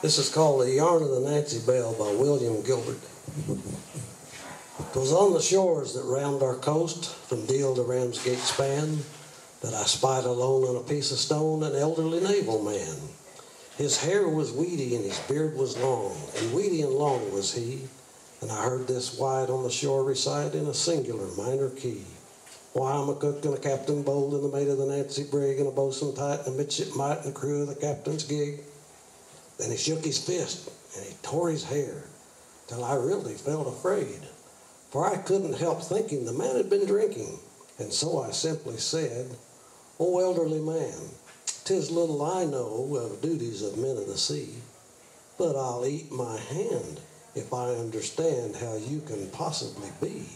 This is called The Yarn of the Nancy Bell by William Gilbert. 'Twas on the shores that round our coast, from Deal to Ramsgate span, that I spied alone on a piece of stone an elderly naval man. His hair was weedy and his beard was long, and weedy and long was he, and I heard this wide on the shore recite in a singular minor key. Why, I'm a cook and a captain bold, and the mate of the Nancy brig, and a boatswain tight, and a midshipmite, and the crew of the captain's gig. Then he shook his fist, and he tore his hair, till I really felt afraid, for I couldn't help thinking the man had been drinking, and so I simply said, "O elderly man, 'tis little I know of duties of men of the sea, but I'll eat my hand if I understand how you can possibly be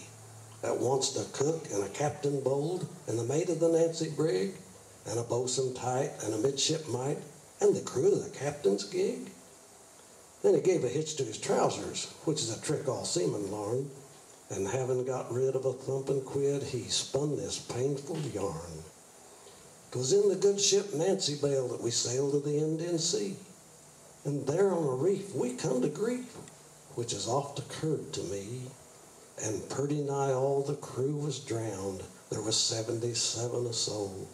at once a cook and a captain bold, and the mate of the Nancy brig, and a boatswain tight, and a midshipmite, and the crew of the captain's gig?" Then he gave a hitch to his trousers, which is a trick all seamen learn, and having got rid of a thumping quid, he spun this painful yarn. 'Twas in the good ship Nancy Bell that we sailed to the Indian Sea, and there on a reef we come to grief, which has oft occurred to me, and pretty nigh all the crew was drowned. There was 77 a soul,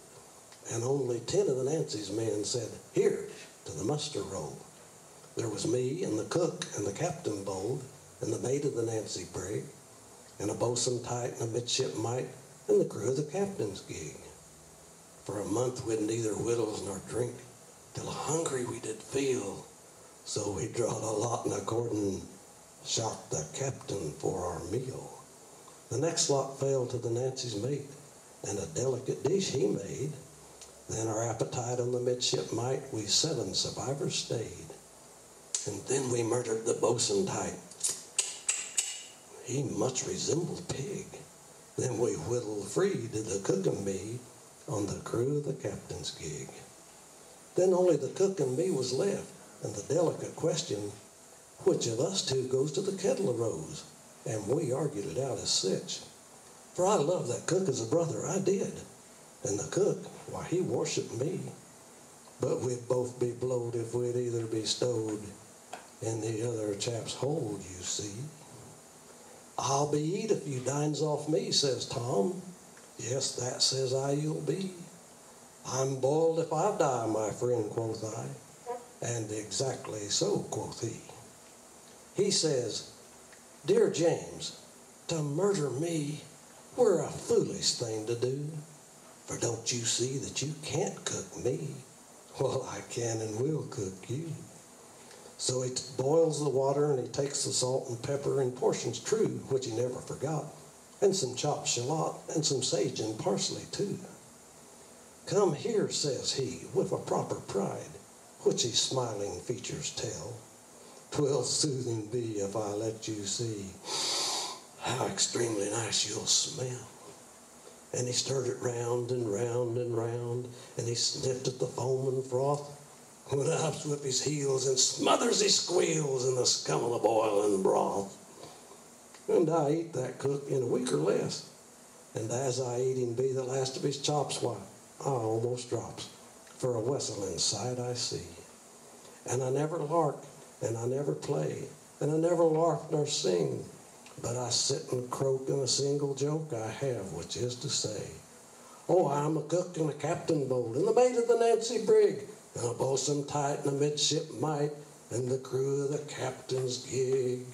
and only 10 of the Nancy's men said, "Here," to the muster roll. There was me and the cook and the captain bold, and the mate of the Nancy brig, and a boatswain tight and a midshipmite, and the crew of the captain's gig. For a month we'd neither wittles nor drink, till hungry we did feel, so we drawed a lot and accordin' shot the captain for our meal. The next lot fell to the Nancy's mate, and a delicate dish he made. Then our appetite on the midshipmite, we 7 survivors stayed. And then we murdered the boatswain tight. He much resembled pig. Then we whittled free to the cook and me on the crew of the captain's gig. Then only the cook and me was left, and the delicate question, which of us two goes to the kettle arose, and we argued it out as such. For I loved that cook as a brother, I did, and the cook, why, he worshipped me. But we'd both be blowed if we'd either be stowed in the other chap's hold, you see. "I'll be eat if you dines off me," says Tom. "Yes, that," says I, "you'll be." "I'm boiled if I die, my friend," quoth I. "And exactly so," quoth he. He says, "Dear James, to murder me were a foolish thing to do, for don't you see that you can't cook me? Well, I can and will cook you." So he boils the water, and he takes the salt and pepper in portions true, which he never forgot, and some chopped shallot, and some sage and parsley too. "Come here," says he, with a proper pride, which his smiling features tell. "'Twill soothing be if I let you see how extremely nice you'll smell." And he stirred it round and round and round, and he sniffed at the foam and froth, when ups with his heels and smothers his squeals in the scum of the boiling broth. And I eat that cook in a week or less, and as I eat him be the last of his chops, why, I almost drops, for a vessel in sight I see. And I never lark, and I never play, and I never lark nor sing, but I sit and croak in a single joke I have, which is to say, "Oh, I'm a cook and a captain bold, and the mate of the Nancy brig, and a boatswain tight and a midshipmite, and the crew of the captain's gig."